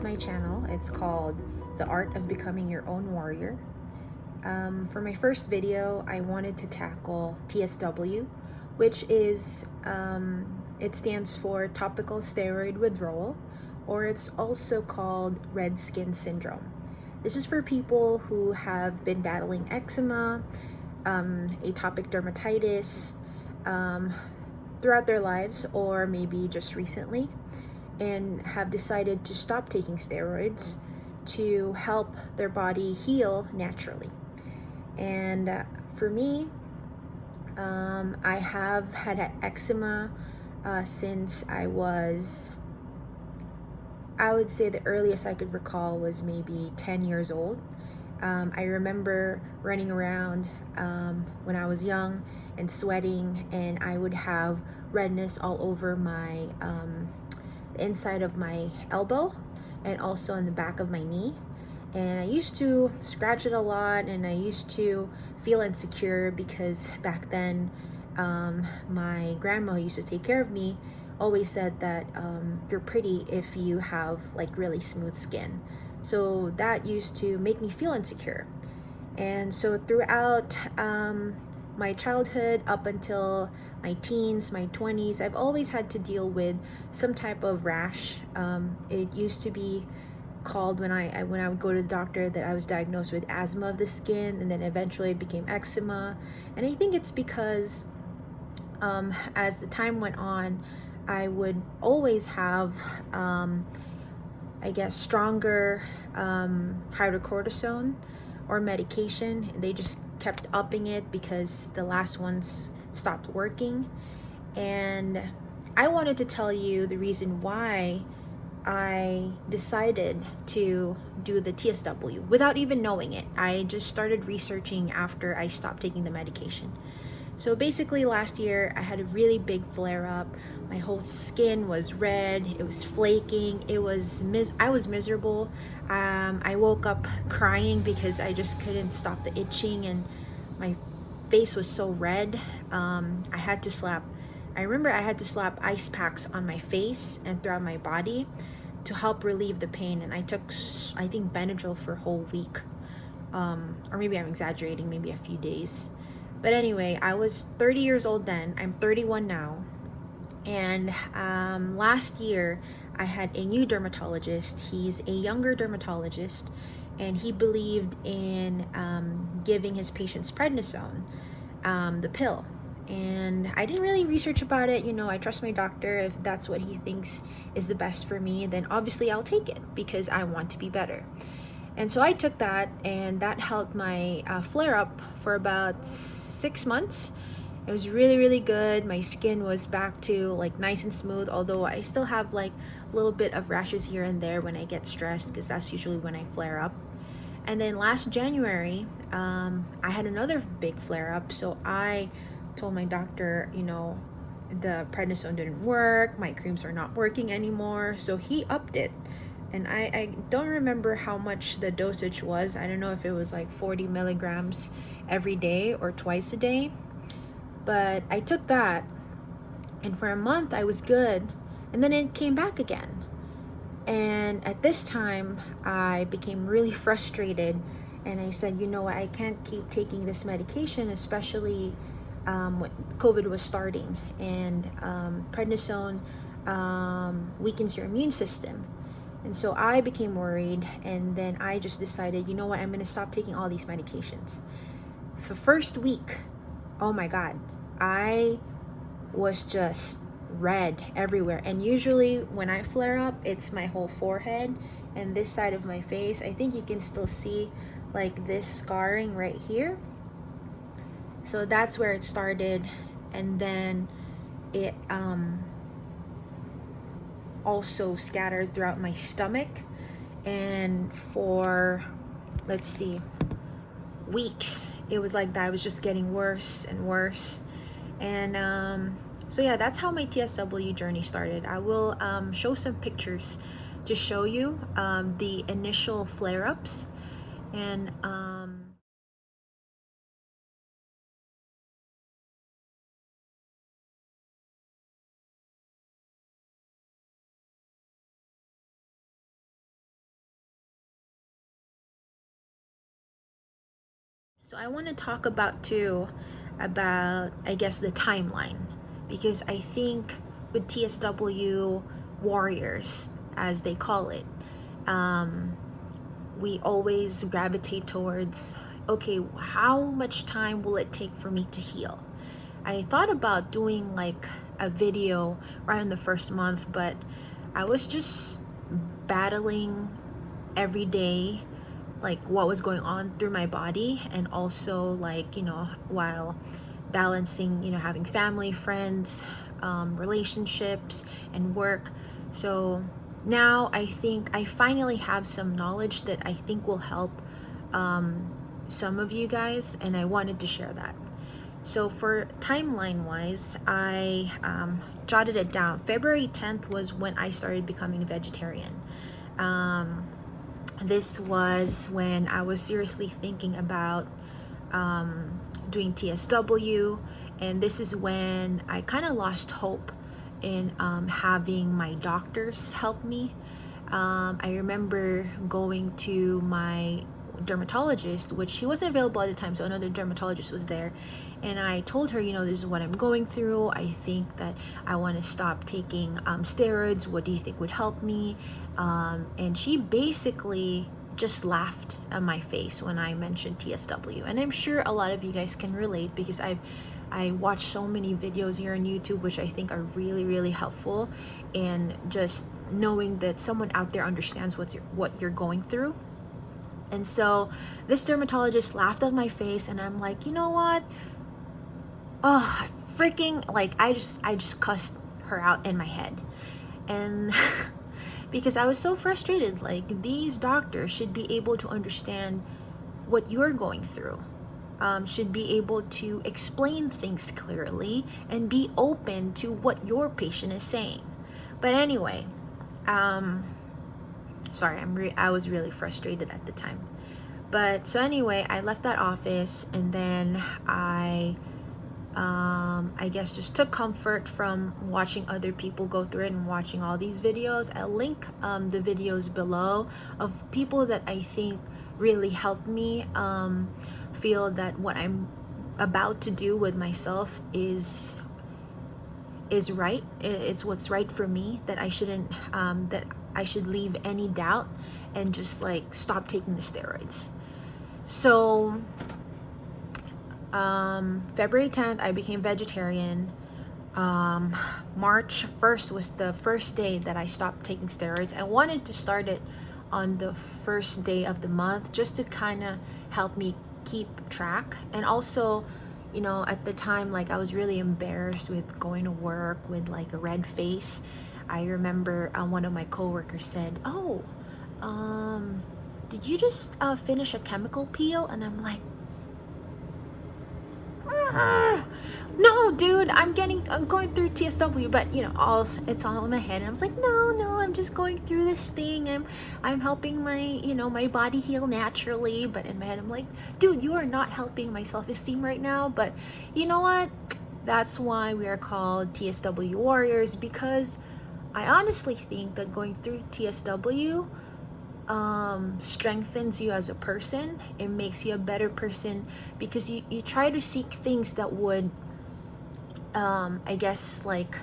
my channel. It's called The Art of Becoming Your Own Warrior. For my first video, I wanted to tackle TSW, which is, it stands for Topical Steroid Withdrawal, or it's also called red skin syndrome. This is for people who have been battling eczema, atopic dermatitis, throughout their lives, or maybe just recently, and have decided to stop taking steroids to help their body heal naturally. And for me, I have had eczema since I would say the earliest I could recall was maybe 10 years old. I remember running around when I was young and sweating, and I would have redness all over my the inside of my elbow and also in the back of my knee. And I used to scratch it a lot, and I used to feel insecure because back then my grandma used to take care of me, always said that you're pretty if you have like really smooth skin. So that used to make me feel insecure. And so throughout my childhood up until my teens, my 20s, I've always had to deal with some type of rash. It used to be called, when I would go to the doctor, that I was diagnosed with asthma of the skin, and then eventually it became eczema. And I think it's because as the time went on, I would always have I guess stronger hydrocortisone or medication. They just kept upping it because the last ones stopped working. And I wanted to tell you the reason why I decided to do the TSW without even knowing it. I just started researching after I stopped taking the medication. So basically last year I had a really big flare up. My whole skin was red, it was flaking, I was miserable. I woke up crying because I just couldn't stop the itching, and my face was so red. I remember I had to slap ice packs on my face and throughout my body to help relieve the pain. And I took, I think, Benadryl for a whole week. Or maybe I'm exaggerating, maybe a few days. But anyway, I was 30 years old then. I'm 31 now. And last year, I had a new dermatologist. He's a younger dermatologist, and he believed in giving his patients prednisone, the pill. And I didn't really research about it. I trust my doctor. If that's what he thinks is the best for me, then obviously I'll take it because I want to be better. And so I took that, and that helped my flare up for about 6 months. It was really, really good. My skin was back to like nice and smooth, although I still have like a little bit of rashes here and there when I get stressed, because that's usually when I flare up. And then last January, I had another big flare up. So I told my doctor, the prednisone didn't work, my creams are not working anymore. So he upped it. And I don't remember how much the dosage was. I don't know if it was like 40 milligrams every day or twice a day. But I took that, and for a month I was good. And then it came back again. And at this time, I became really frustrated. And I said, I can't keep taking this medication, especially when COVID was starting. And prednisone weakens your immune system. And so I became worried, and then I just decided, I'm going to stop taking all these medications. For the first week, oh my God, I was just red everywhere. And usually when I flare up, it's my whole forehead and this side of my face. I think you can still see like this scarring right here. So that's where it started. And then it also scattered throughout my stomach, and for, let's see, weeks it was like that. I was just getting worse and worse. And so yeah, that's how my TSW journey started. I will show some pictures to show you the initial flare-ups. And So I want to talk about too about, I guess, the timeline, because I think with TSW warriors, as they call it, we always gravitate towards, okay, how much time will it take for me to heal? I thought about doing like a video right in the first month, but I was just battling every day, like what was going on through my body, and also, like, while balancing, having family, friends, relationships, and work. So now I think I finally have some knowledge that I think will help some of you guys, and I wanted to share that. So for timeline wise, I jotted it down. February 10th was when I started becoming a vegetarian. This was when I was seriously thinking about doing TSW, and this is when I kind of lost hope in having my doctors help me. I remember going to my dermatologist, which he wasn't available at the time, so another dermatologist was there, and I told her, this is what I'm going through. I think that I want to stop taking steroids. What do you think would help me? And she basically just laughed at my face when I mentioned TSW, and I'm sure a lot of you guys can relate, because I watch so many videos here on YouTube which I think are really, really helpful, and just knowing that someone out there understands what you're going through. And so this dermatologist laughed at my face, and I'm like, you know what? Oh, freaking, like, I just cussed her out in my head. And because I was so frustrated, like, these doctors should be able to understand what you're going through, should be able to explain things clearly and be open to what your patient is saying. But anyway, sorry, I was really frustrated at the time. But so anyway, I left that office, and then I guess just took comfort from watching other people go through it and watching all these videos. I'll link the videos below of people that I think really helped me feel that what I'm about to do with myself is right. It's what's right for me, that I shouldn't that I should leave any doubt and just like stop taking the steroids. So February 10th I became vegetarian. March 1st was the first day that I stopped taking steroids. I wanted to start it on the first day of the month, just to kind of help me keep track. And also, at the time, like, I was really embarrassed with going to work with like a red face. I remember one of my coworkers said, "Oh, did you just finish a chemical peel?" And I'm like, no, dude, I'm going through TSW, but it's all in my head. And I was like, no, I'm just going through this thing. I'm helping my, my body heal naturally. But in my head, I'm like, dude, you are not helping my self-esteem right now. But you know what? That's why we are called TSW warriors, because I honestly think that going through TSW strengthens you as a person. It makes you a better person, because you try to seek things that would I guess, like,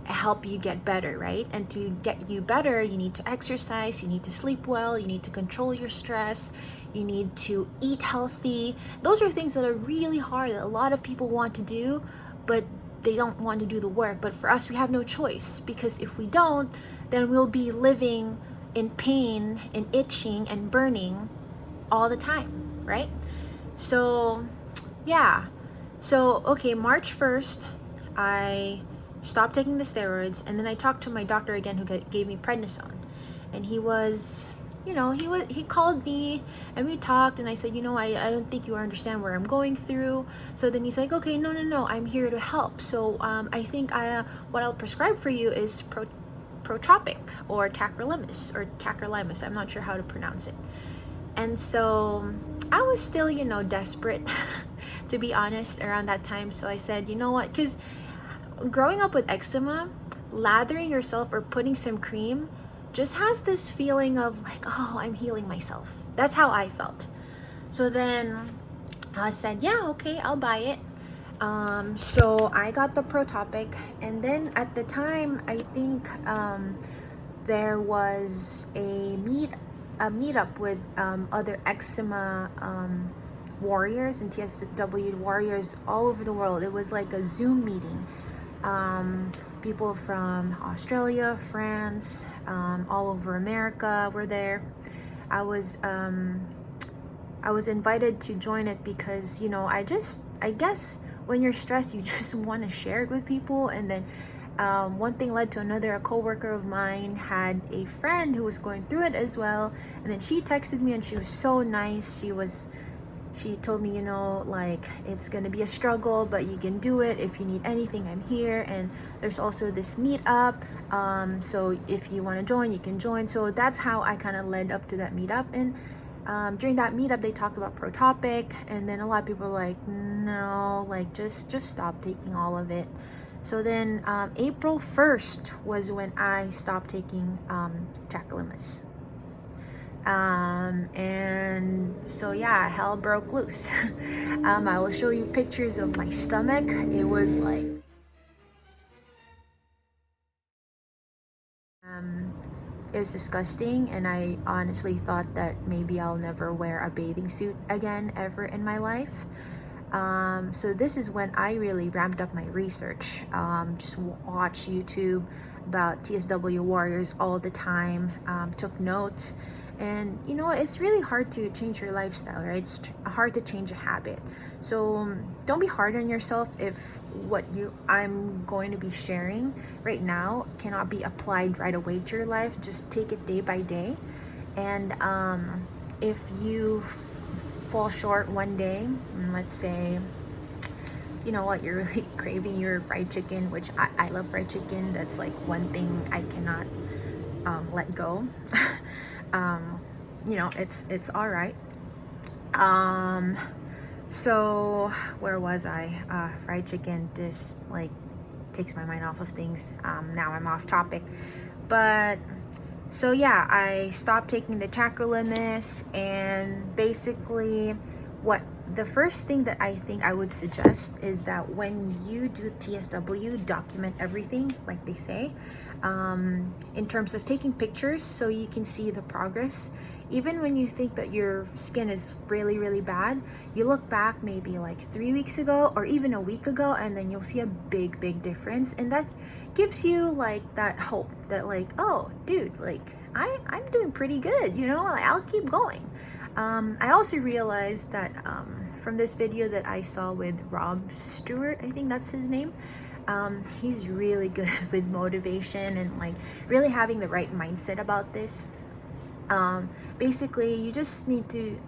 help you get better, right? And to get you better, you need to exercise, you need to sleep well, you need to control your stress, you need to eat healthy. Those are things that are really hard, that a lot of people want to do, but they don't want to do the work. But for us, we have no choice, because if we don't, then we'll be living in pain and itching and burning all the time, right? So yeah, so okay, March 1st I stopped taking the steroids, and then I talked to my doctor again, who gave me prednisone. And he was, he called me and we talked, and I said, I don't think you understand where I'm going through. So then he's like, okay, no, I'm here to help. So I think what I'll prescribe for you is Protropic, or tacrolimus. I'm not sure how to pronounce it. And so I was still, desperate to be honest, around that time. So I said, you know what, because growing up with eczema, lathering yourself or putting some cream just has this feeling of like, oh, I'm healing myself. That's how I felt. So then I said, yeah, okay, I'll buy it. So I got the Protopic, and then at the time, I think there was a meetup with other eczema warriors and TSW warriors all over the world. It was like a Zoom meeting. People from Australia, France, all over America were there. I was invited to join it because, you know, I guess when you're stressed, you just want to share it with people. And then one thing led to another. A coworker of mine had a friend who was going through it as well, and then she texted me, and she was so nice. She told me, you know, like, it's gonna be a struggle, but you can do it. If you need anything, I'm here. And there's also this meetup, so if you want to join, you can join. So that's how I kind of led up to that meetup. And during that meetup, they talked about Protopic, and then a lot of people were like, no, like, just stop taking all of it. So then April 1st was when I stopped taking tacrolimus. And so yeah, hell broke loose. I will show you pictures of my stomach. It was like it was disgusting, and I honestly thought that maybe I'll never wear a bathing suit again ever in my life. So this is when I really ramped up my research. Just watch YouTube about TSW warriors all the time, took notes. And you know, it's really hard to change your lifestyle, right? It's hard to change a habit. So don't be hard on yourself if what I'm going to be sharing right now cannot be applied right away to your life. Just take it day by day. And if you fall short one day, let's say, you know what, you're really craving your fried chicken, which I love fried chicken. That's like one thing I cannot let go. You know, it's all right. So where was I? Fried chicken just like takes my mind off of things. Now I'm off topic, but so yeah, I stopped taking the tacrolimus. And basically what the first thing that I think I would suggest is that when you do TSW, document everything, like they say, in terms of taking pictures so you can see the progress. Even when you think that your skin is really, really bad, you look back maybe like 3 weeks ago or even a week ago, and then you'll see a big, big difference. And that gives you like that hope that like, oh, dude, like I'm doing pretty good, you know, I'll keep going. I also realized that from this video that I saw with Rod Stuart, I think that's his name, he's really good with motivation and like really having the right mindset about this. Basically, you just need to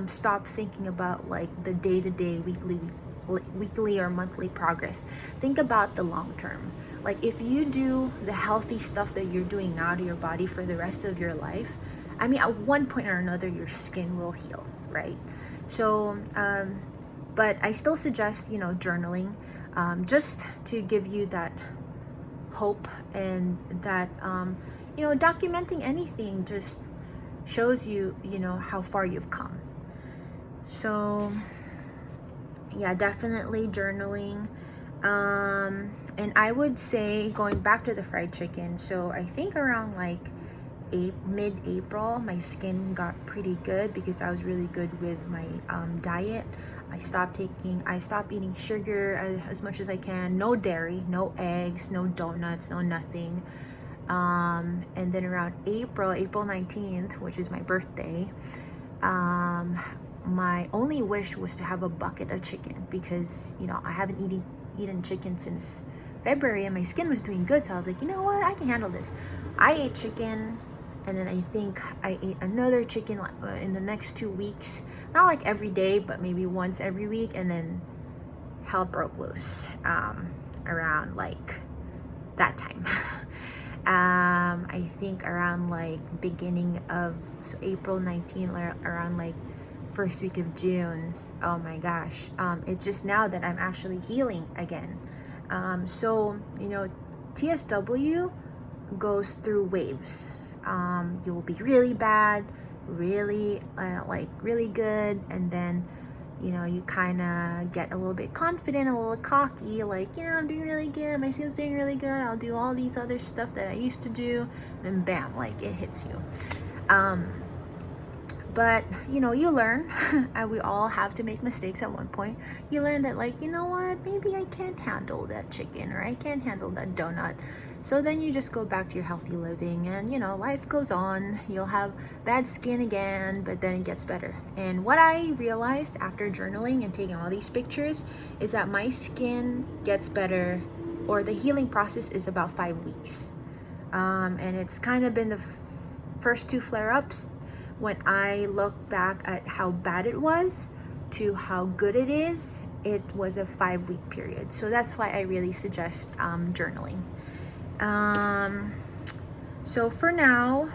stop thinking about like the day-to-day, weekly or monthly progress. Think about the long term. Like if you do the healthy stuff that you're doing now to your body for the rest of your life, I mean, at one point or another, your skin will heal, right? So, but I still suggest, you know, journaling, just to give you that hope, and that, you know, documenting anything just shows you, you know, how far you've come. So, yeah, definitely journaling. And I would say, going back to the fried chicken, so I think around like mid-April, my skin got pretty good because I was really good with my diet. I stopped eating sugar as much as I can. No dairy, no eggs, no donuts, no nothing. And then around April 19th, which is my birthday, my only wish was to have a bucket of chicken because, you know, I haven't eaten chicken since February, and my skin was doing good. So I was like, you know what, I can handle this. I ate chicken, and then I think I ate another chicken in the next 2 weeks. Not like every day, but maybe once every week. And then hell broke loose around like that time. I think around like beginning of, so April 19th, around like first week of June. Oh my gosh. It's just now that I'm actually healing again. So, you know, TSW goes through waves. You'll be really bad, really like really good, and then you kind of get a little bit confident, a little cocky, like, I'm doing really good, my skin's doing really good, I'll do all these other stuff that I used to do, and bam, like, it hits you. But you learn. And we all have to make mistakes at one point. You learn that, like, what, maybe I can't handle that chicken, or I can't handle that donut. So then you just go back to your healthy living, and life goes on. You'll have bad skin again, but then it gets better. And what I realized after journaling and taking all these pictures is that my skin gets better, or the healing process is about 5 weeks. And it's kind of been the first 2 flare-ups. When I look back at how bad it was to how good it is, it was a 5-week period. So that's why I really suggest journaling. So for now,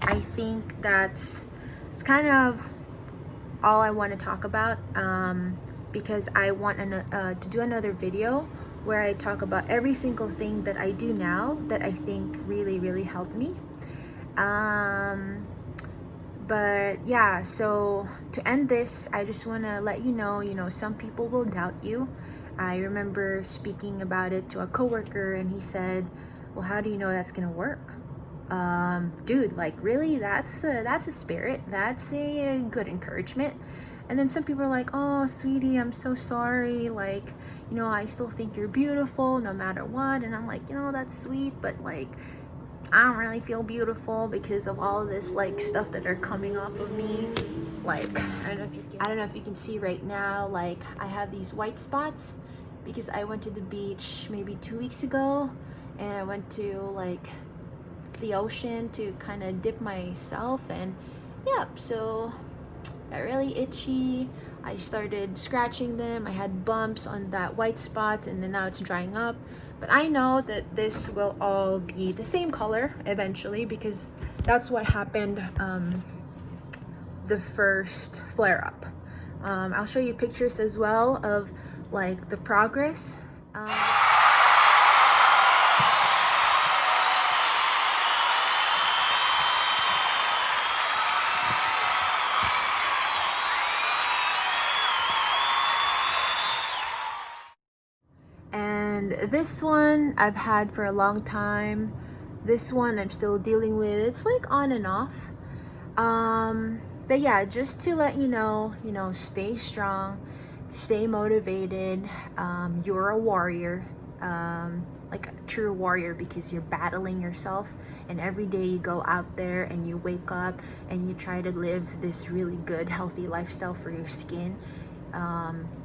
I think it's kind of all I want to talk about, because I want to do another video where I talk about every single thing that I do now that I think really, really helped me. But yeah, so to end this, I just want to let you know, some people will doubt you. I remember speaking about it to a coworker, and he said, well, how do you know that's gonna work? Dude, like, really? That's a spirit. That's a good encouragement. And then some people are like, oh, sweetie, I'm so sorry. Like, I still think you're beautiful no matter what. And I'm like, that's sweet, but like, I don't really feel beautiful because of all of this like stuff that are coming off of me. Like, I don't know if you can see right now, like, I have these white spots because I went to the beach maybe 2 weeks ago, and I went to like the ocean to kind of dip myself, and yep, so got really itchy. I started scratching them. I had bumps on that white spots, and then now it's drying up. But I know that this will all be the same color eventually, because that's what happened the first flare-up. I'll show you pictures as well of like the progress. And this one I've had for a long time. This one I'm still dealing with. It's like on and off. But yeah, just to let you know, stay strong, stay motivated. You're a warrior, like a true warrior, because you're battling yourself, and every day you go out there and you wake up and you try to live this really good, healthy lifestyle for your skin.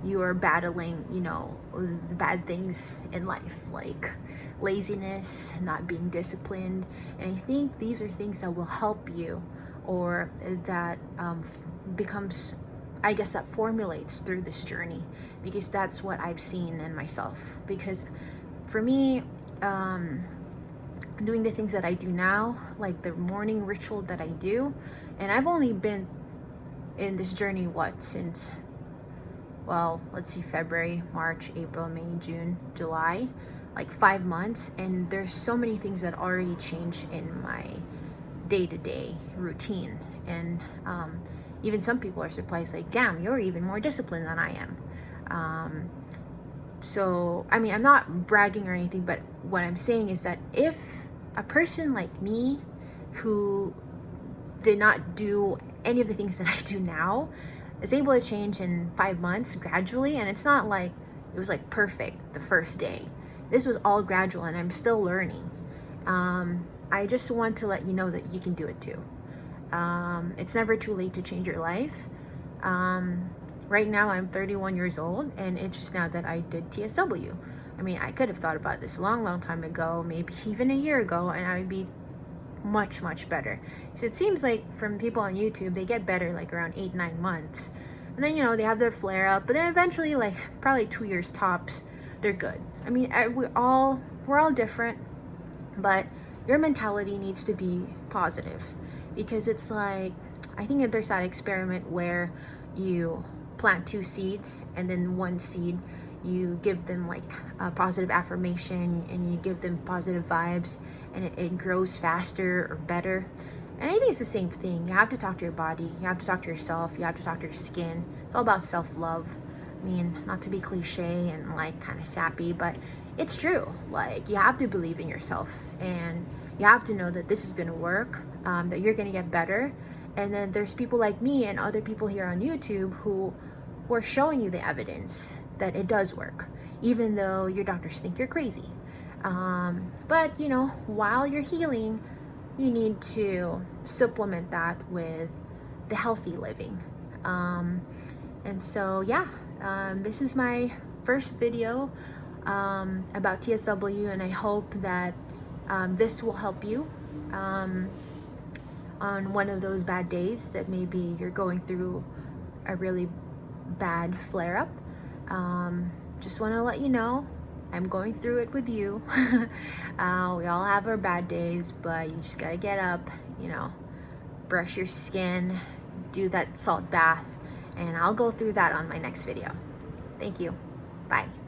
You are battling, the bad things in life, like laziness, not being disciplined. And I think these are things that will help you, or that becomes, I guess, that formulates through this journey, because that's what I've seen in myself. Because for me, doing the things that I do now, like the morning ritual that I do, and I've only been in this journey, since, well, let's see, February, March, April, May, June, July, like 5 months. And there's so many things that already changed in my day-to-day routine. And even some people are surprised, like, damn, you're even more disciplined than I am. So, I mean, I'm not bragging or anything, but what I'm saying is that if a person like me, who did not do any of the things that I do now, is able to change in 5 months gradually, and it's not like it was like perfect the first day. This was all gradual, and I'm still learning. I just want to let you know that you can do it too. It's never too late to change your life. Right now I'm 31 years old, and it's just now that I did TSW. I mean, I could have thought about this a long time ago, maybe even a year ago, and I would be much better. So it seems like from people on YouTube, they get better like around 8-9 months, and then they have their flare up, but then eventually, like probably 2 years tops, they're good. I mean, we're all different, but your mentality needs to be positive, because it's like, I think that there's that experiment where you plant 2 seeds, and then 1 seed you give them like a positive affirmation, and you give them positive vibes, and it grows faster or better. And I think it's the same thing. You have to talk to your body, you have to talk to yourself, you have to talk to your skin. It's all about self-love. I mean, not to be cliche and like kind of sappy, but it's true. Like, you have to believe in yourself, and you have to know that this is going to work, that you're going to get better. And then there's people like me and other people here on YouTube who are showing you the evidence that it does work, even though your doctors think you're crazy. But you know, while you're healing, you need to supplement that with the healthy living. And so yeah, this is my first video about TSW, and I hope that this will help you on one of those bad days that maybe you're going through a really bad flare-up. Just want to let you know I'm going through it with you. We all have our bad days, but you just gotta get up, you know, brush your skin, do that salt bath, and I'll go through that on my next video. Thank you. Bye.